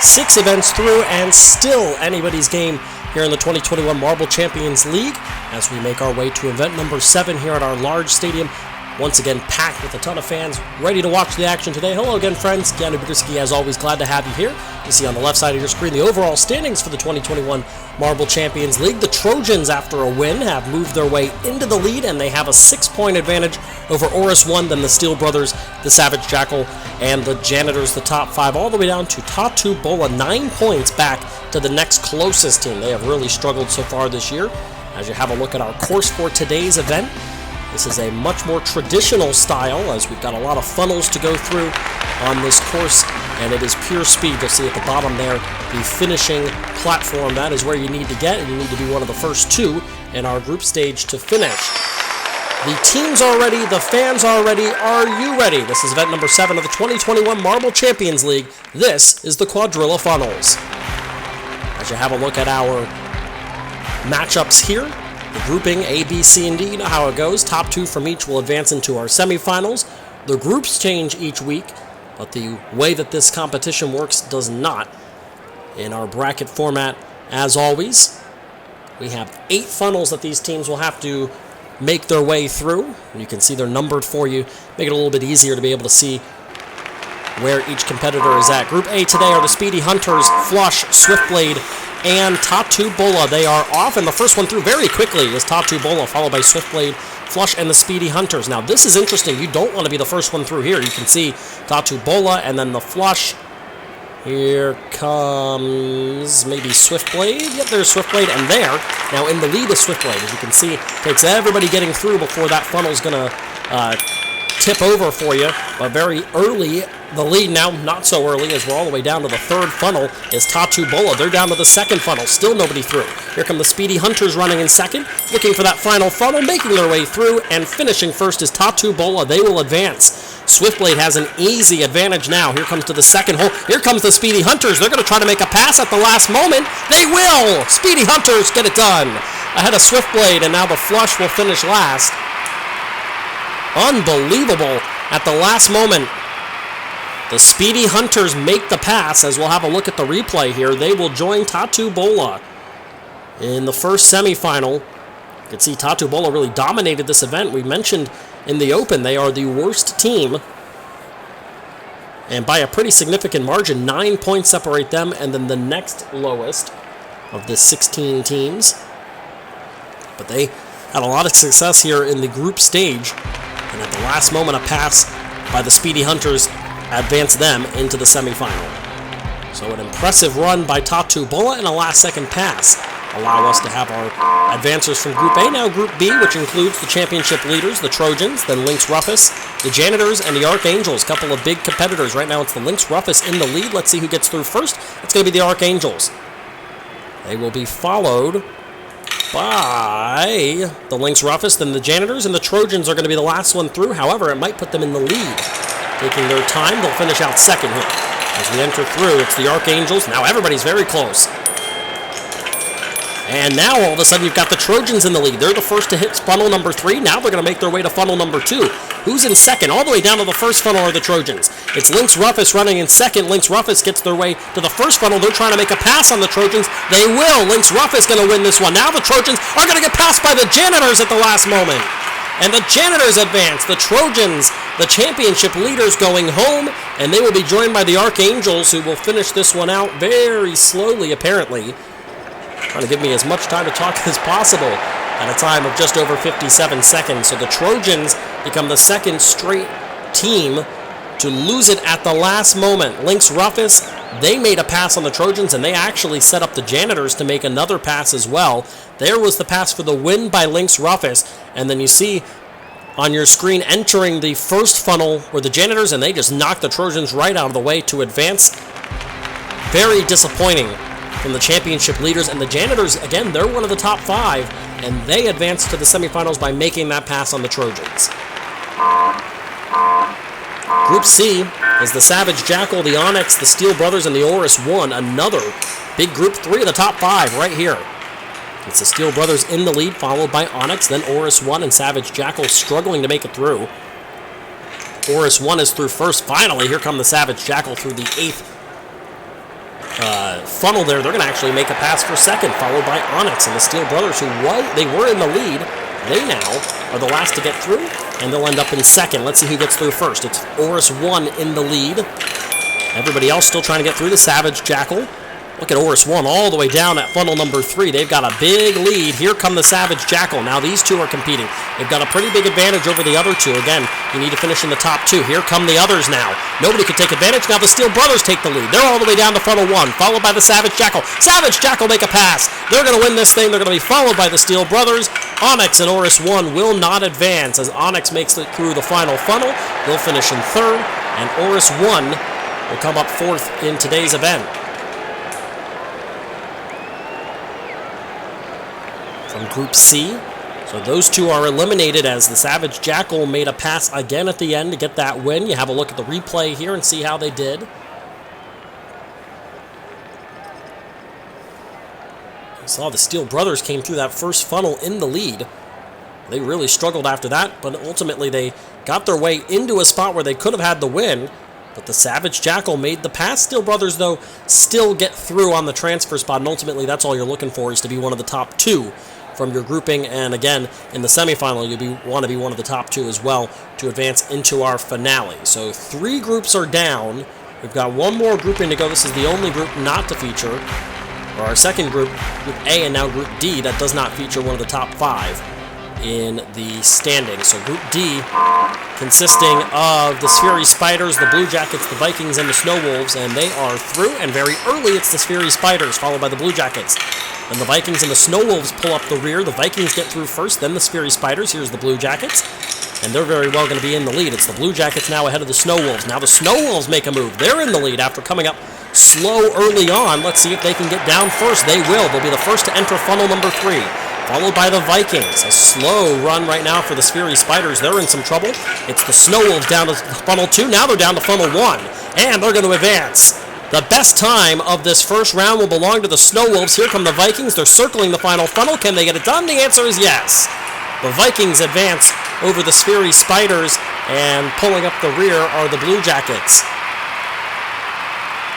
6 events through, and still anybody's game here in the 2021 Marble Champions League as we make our way to event number 7 here at our large stadium. Once again, packed with a ton of fans ready to watch the action today. Hello again, friends. Keanu Biedrzycki, as always, glad to have you here. You see on the left side of your screen the overall standings for the 2021 Marble Champions League. The Trojans, after a win, have moved their way into the lead, and they have a 6-point advantage over Oris 1, then the Steel Brothers, the Savage Jackal, and the Janitors, the top 5, all the way down to Tatu Bola, 9 points back to the next closest team. They have really struggled so far this year. As you have a look at our course for today's event, this is a much more traditional style, as we've got a lot of funnels to go through on this course, and it is pure speed. You'll see at the bottom there the finishing platform. That is where you need to get, and you need to be one of the first 2 in our group stage to finish. The teams are ready, the fans are ready. Are you ready? This is event number 7 of the 2021 Marble Champions League. This is the Quadrilla Funnels. As you have a look at our matchups here, the grouping A, B, C, and D, you know how it goes. Top 2 from each will advance into our semifinals. The groups change each week, but the way that this competition works does not. In our bracket format, as always, we have 8 funnels that these teams will have to make their way through. You can see they're numbered for you, make it a little bit easier to be able to see where each competitor is at. Group A today are the Speedy Hunters, Flush, Swiftblade, and Tatu Bola. They are off, and the first one through very quickly is Tatu Bola, followed by Swiftblade, Flush, and the Speedy Hunters. Now, this is interesting. You don't want to be the first one through here. You can see Tatu Bola, and then the Flush. Here comes maybe Swiftblade. Yep, there's Swiftblade, and there. Now, in the lead is Swiftblade. As you can see, takes everybody getting through before that funnel's going to tip over for you. But very early, the lead now, not so early, as we're all the way down to the 3rd funnel, is Tatu Bola. They're down to the 2nd funnel. Still nobody through. Here come the Speedy Hunters running in 2nd, looking for that final funnel, making their way through, and finishing first is Tatu Bola. They will advance. Swiftblade has an easy advantage now. Here comes to the 2nd hole. Here comes the Speedy Hunters. They're going to try to make a pass at the last moment. They will! Speedy Hunters get it done. Ahead of Swiftblade, and now the Flush will finish last. Unbelievable. At the last moment, the Speedy Hunters make the pass. As we'll have a look at the replay here, they will join Tatu Bola in the first semifinal. You can see Tatu Bola really dominated this event. We mentioned in the Open they are the worst team, and by a pretty significant margin. 9 points separate them and then the next lowest of the 16 teams. But they had a lot of success here in the group stage, and at the last moment, a pass by the Speedy Hunters advanced them into the semifinal. So an impressive run by Tatu Bola and a last-second pass allow us to have our advancers from Group A. Now Group B, which includes the championship leaders, the Trojans, then Lynx Rufus, the Janitors, and the Archangels. Couple of big competitors. Right now it's the Lynx Rufus in the lead. Let's see who gets through first. It's going to be the Archangels. They will be followed by the Lynx Rufus, then the Janitors, and the Trojans are going to be the last one through. However, it might put them in the lead. Taking their time, they'll finish out 2nd here. As we enter through, it's the Archangels. Now everybody's very close. And now all of a sudden you've got the Trojans in the lead. They're the first to hit funnel number 3. Now they're going to make their way to funnel number 2. Who's in 2nd? All the way down to the 1st funnel are the Trojans. It's Lynx Rufus running in 2nd. Lynx Rufus gets their way to the 1st funnel. They're trying to make a pass on the Trojans. They will. Lynx Rufus going to win this one. Now the Trojans are going to get passed by the Janitors at the last moment. And the Janitors advance. The Trojans, the championship leaders, going home, and they will be joined by the Archangels, who will finish this one out very slowly, apparently. Trying to give me as much time to talk as possible at a time of just over 57 seconds. So the Trojans become the 2nd straight team to lose it at the last moment. Lynx Rufus, they made a pass on the Trojans, and they actually set up the Janitors to make another pass as well. There was the pass for the win by Lynx Rufus, and then you see on your screen entering the 1st funnel were the Janitors, and they just knocked the Trojans right out of the way to advance. Very disappointing from the championship leaders, and the Janitors, again, they're one of the top 5, and they advanced to the semifinals by making that pass on the Trojans. Group C is the Savage Jackal, the Onyx, the Steel Brothers, and the Oris 1. Another big group. 3 of the top 5 right here. It's the Steel Brothers in the lead, followed by Onyx, then Oris 1, and Savage Jackal struggling to make it through. Oris 1 is through first. Finally, here come the Savage Jackal through the 8th funnel there, they're going to actually make a pass for second, followed by Onyx and the Steel Brothers, who they were in the lead. They now are the last to get through, and they'll end up in second. Let's see who gets through first. It's Oris 1 in the lead. Everybody else still trying to get through. The Savage Jackal. Look at Oris 1 all the way down at funnel number 3. They've got a big lead. Here come the Savage Jackal. Now these two are competing. They've got a pretty big advantage over the other two. Again, you need to finish in the top 2. Here come the others now. Nobody can take advantage. Now the Steel Brothers take the lead. They're all the way down to funnel 1, followed by the Savage Jackal. Savage Jackal make a pass. They're going to win this thing. They're going to be followed by the Steel Brothers. Onyx and Oris 1 will not advance as Onyx makes it through the final funnel. They'll finish in 3rd, and Oris 1 will come up 4th in today's event. From Group C. So those two are eliminated as the Savage Jackal made a pass again at the end to get that win. You have a look at the replay here and see how they did. You saw the Steel Brothers came through that first funnel in the lead. They really struggled after that, but ultimately they got their way into a spot where they could have had the win. But the Savage Jackal made the pass. Steel Brothers, though, still get through on the transfer spot, and ultimately that's all you're looking for, is to be one of the top 2 from your grouping. And again, in the semifinal, you want to be one of the top 2 as well to advance into our finale. So 3 groups are down. We've got one more grouping to go. This is the only group not to feature, or our second group, Group A, and now Group D, that does not feature one of the top 5 in the standings. So Group D, consisting of the Sphery Spiders, the Blue Jackets, the Vikings, and the Snow Wolves, and they are through, and very early it's the Sphery Spiders, followed by the Blue Jackets. Then the Vikings and the Snow Wolves pull up the rear. The Vikings get through first, then the Sphery Spiders. Here's the Blue Jackets, and they're very well going to be in the lead. It's the Blue Jackets now ahead of the Snow Wolves. Now the Snow Wolves make a move. They're in the lead after coming up slow early on. Let's see if they can get down first. They will. They'll be the first to enter funnel number 3. Followed by the Vikings. A slow run right now for the Sphery Spiders. They're in some trouble. It's the Snow Wolves down to funnel 2. Now they're down to funnel 1. And they're going to advance. The best time of this first round will belong to the Snow Wolves. Here come the Vikings. They're circling the final funnel. Can they get it done? The answer is yes. The Vikings advance over the Sphery Spiders, and pulling up the rear are the Blue Jackets.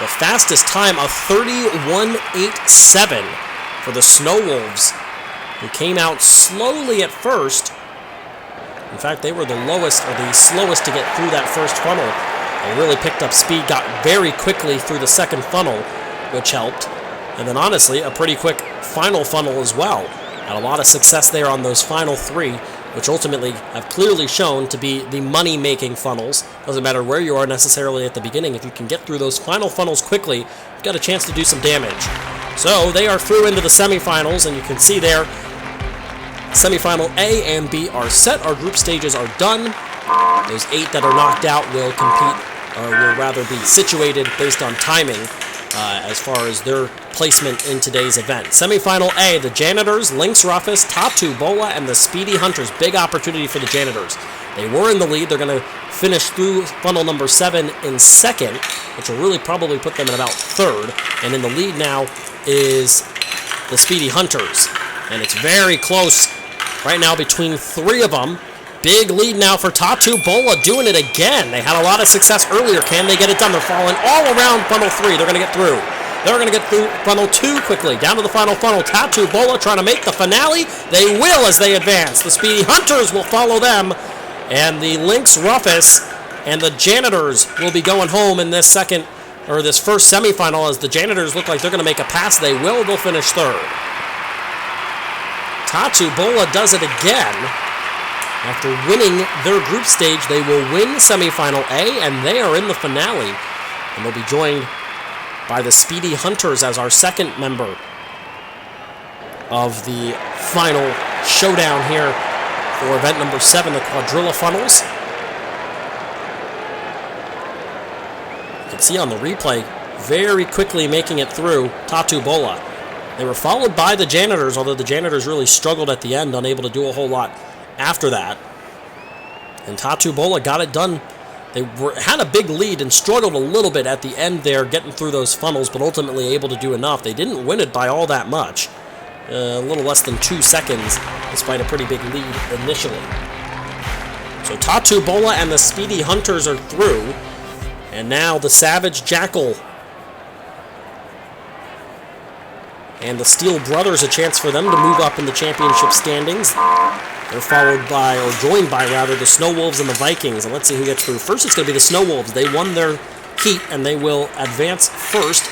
The fastest time of 31.87 for the Snow Wolves, who came out slowly at first. In fact, they were the lowest, or the slowest to get through that first funnel. They really picked up speed, got very quickly through the second funnel, which helped. And then honestly, a pretty quick final funnel as well. Had a lot of success there on those final 3, which ultimately have clearly shown to be the money-making funnels. Doesn't matter where you are necessarily at the beginning. If you can get through those final funnels quickly, you've got a chance to do some damage. So they are through into the semifinals, and you can see there, semifinal A and B are set. Our group stages are done. Those 8 that are knocked out will compete, or will rather be situated based on timing as far as their placement in today's event. Semifinal A, the Janitors, Lynx Rufus, Tatu Bola, and the Speedy Hunters. Big opportunity for the Janitors. They were in the lead. They're going to finish through funnel number 7 in second, which will really probably put them in about 3rd. And in the lead now is the Speedy Hunters. And it's very close right now between 3 of them. Big lead now for Tatu Bola, doing it again. They had a lot of success earlier. Can they get it done? They're falling all around funnel 3. They're going to get through. They're going to get through funnel 2 quickly. Down to the final funnel. Tatu Bola trying to make the finale. They will as they advance. The Speedy Hunters will follow them. And the Lynx Rufus and the Janitors will be going home in this second, or this first semifinal, as the Janitors look like they're going to make a pass. They will. They'll finish 3rd. Tatu Bola does it again. After winning their group stage, they will win semifinal A, and they are in the finale. And they'll be joined by the Speedy Hunters as our second member of the final showdown here for event number 7, the Quadrilla Funnels. You can see on the replay, very quickly making it through Tatu Bola. They were followed by the Janitors, although the Janitors really struggled at the end, unable to do a whole lot after that. And Tatu Bola got it done. They had a big lead and struggled a little bit at the end there, getting through those funnels, but ultimately able to do enough. They didn't win it by all that much. A little less than 2 seconds, despite a pretty big lead initially. So Tatu Bola and the Speedy Hunters are through. And now the Savage Jackal And the Steel Brothers, a chance for them to move up in the championship standings. They're followed by, or joined by rather, the Snow Wolves and the Vikings. And let's see who gets through first. It's going to be the Snow Wolves. They won their heat, and they will advance first.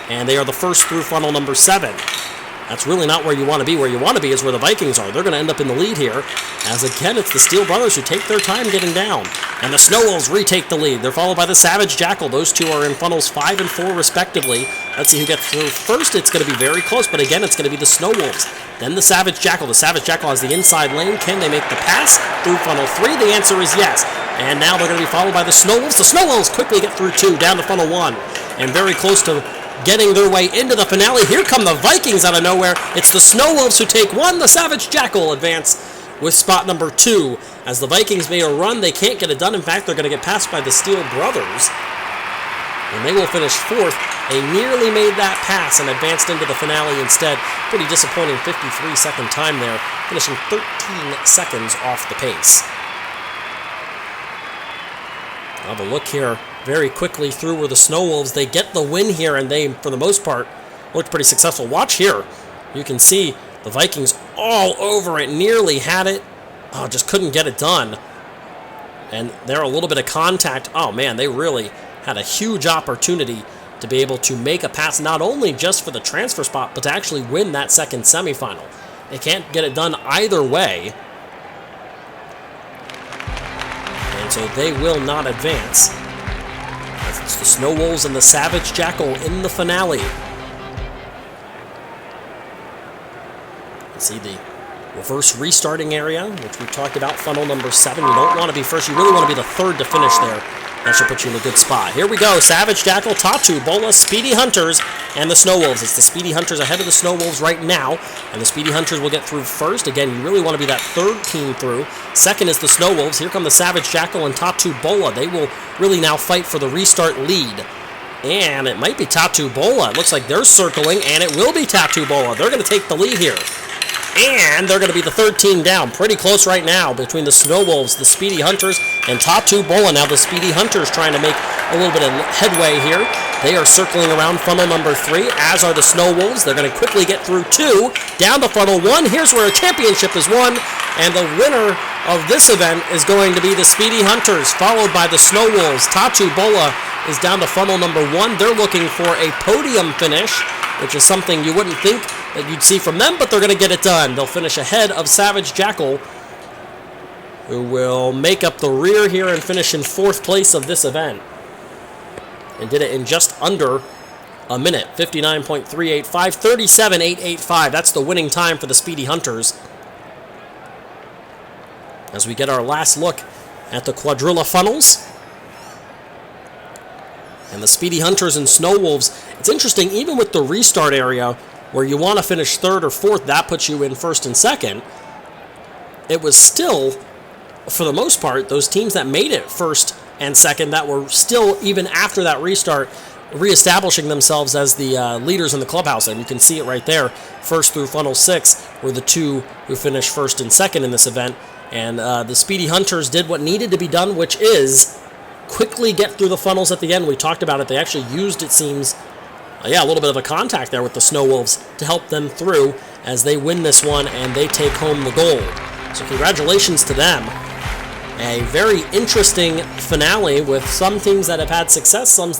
And they are the first through funnel number 7. That's really not where you want to be. Where you want to be is where the Vikings are. They're going to end up in the lead here. As again, it's the Steel Brothers who take their time getting down. And the Snow Wolves retake the lead. They're followed by the Savage Jackal. Those two are in funnels 5 and 4 respectively. Let's see who gets through first. It's going to be very close, but again, it's going to be the Snow Wolves. Then the Savage Jackal. The Savage Jackal has the inside lane. Can they make the pass through funnel 3? The answer is yes. And now they're going to be followed by the Snow Wolves. The Snow Wolves quickly get through 2, down to funnel 1. And very close to getting their way into the finale. Here come the Vikings out of nowhere. It's the Snow Wolves who take 1. The Savage Jackal advance with spot number 2. As the Vikings made a run, they can't get it done. In fact, they're going to get passed by the Steel Brothers. And they will finish 4th. They nearly made that pass and advanced into the finale instead. Pretty disappointing 53-second time there, finishing 13 seconds off the pace. I'll have a look here very quickly through where the Snow Wolves, they get the win here, and they, for the most part, looked pretty successful. Watch here. You can see the Vikings all over it, nearly had it. Oh, just couldn't get it done. And there a little bit of contact. Oh, man, they really had a huge opportunity to be able to make a pass, not only just for the transfer spot, but to actually win that second semifinal. They can't get it done either way. And so they will not advance. It's the Snow Wolves and the Savage Jackal in the finale. You see the reverse restarting area, which we talked about, funnel number 7. You don't want to be first. You really want to be the 3rd to finish there. That should put you in a good spot. Here we go. Savage Jackal, Tatu, Bola, Speedy Hunters, and the Snow Wolves. It's the Speedy Hunters ahead of the Snow Wolves right now, and the Speedy Hunters will get through first. Again, you really want to be that 3rd team through. Second is the Snow Wolves. Here come the Savage Jackal and Tatu Bola. They will really now fight for the restart lead. And it might be Tatu Bola. It looks like they're circling, and it will be Tatu Bola. They're going to take the lead here. And they're going to be the 3rd team down. Pretty close right now between the Snow Wolves, the Speedy Hunters, and Tatu Bola. Now the Speedy Hunters trying to make a little bit of headway here. They are circling around funnel number 3, as are the Snow Wolves. They're going to quickly get through 2, down to funnel 1. Here's where a championship is won. And the winner of this event is going to be the Speedy Hunters, followed by the Snow Wolves. Tatu Bola is down to funnel number 1. They're looking for a podium finish, which is something you wouldn't think that you'd see from them, but they're going to get it done. They'll finish ahead of Savage Jackal, who will make up the rear here and finish in 4th place of this event. And did it in just under a minute. 59.385, 37.885. That's the winning time for the Speedy Hunters. As we get our last look at the Quadrilla funnels. And the Speedy Hunters and Snow Wolves. It's interesting, even with the restart area, where you want to finish 3rd or 4th, that puts you in 1st and 2nd. It was still, for the most part, those teams that made it 1st and 2nd that were still, even after that restart, reestablishing themselves as the leaders in the clubhouse. And you can see it right there. 1st through funnel 6 were the 2 who finished 1st and 2nd in this event. And the Speedy Hunters did what needed to be done, which is quickly get through the funnels at the end. We talked about it. They actually used, it seems, a little bit of a contact there with the Snow Wolves to help them through as they win this one and they take home the gold. So congratulations to them. A very interesting finale with some teams that have had success, some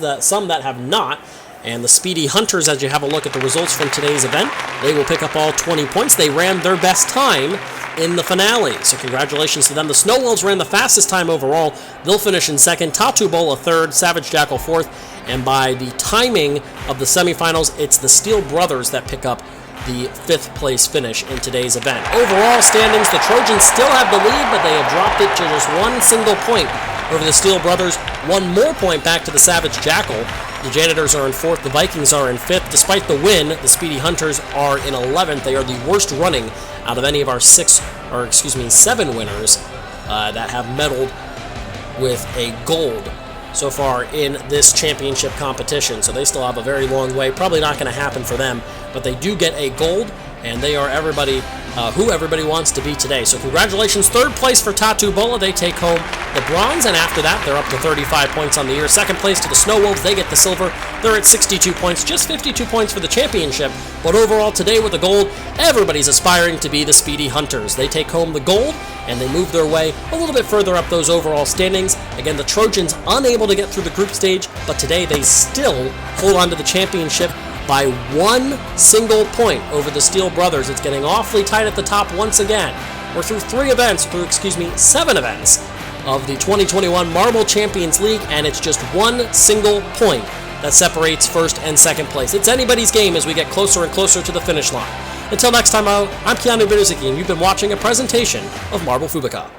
that have not. And the Speedy Hunters, as you have a look at the results from today's event, they will pick up all 20 points. They ran their best time in the finale. So congratulations to them. The Snow Wolves ran the fastest time overall. They'll finish in 2nd. Tatu Bola 3rd. Savage Jackal 4th. And by the timing of the semifinals, it's the Steel Brothers that pick up the 5th place finish in today's event. Overall standings, the Trojans still have the lead, but they have dropped it to just 1 single point over the Steel Brothers. 1 more point back to the Savage Jackal. The Janitors are in 4th. The Vikings are in 5th. Despite the win, the Speedy Hunters are in 11th. They are the worst running out of any of our 7 winners that have medaled with a gold so far in this championship competition. So they still have a very long way. Probably not going to happen for them, but they do get a gold, and they are everybody who everybody wants to be today. So congratulations, third place for Tattoo Bola. They take home the bronze, and after that, they're up to 35 points on the year. Second place to the Snow Wolves. They get the silver. They're at 62 points, just 52 points for the championship. But overall, today with the gold, everybody's aspiring to be the Speedy Hunters. They take home the gold, and they move their way a little bit further up those overall standings. Again, the Trojans unable to get through the group stage, but today they still hold on to the championship by one single point over the Steel Brothers. It's getting awfully tight at the top once again. We're through 7 events of the 2021 Marble Champions League, and it's just one single point that separates first and second place. It's anybody's game as we get closer and closer to the finish line. Until next time, I'm Keanu Biedrzycki, and you've been watching a presentation of Marble Fubeca.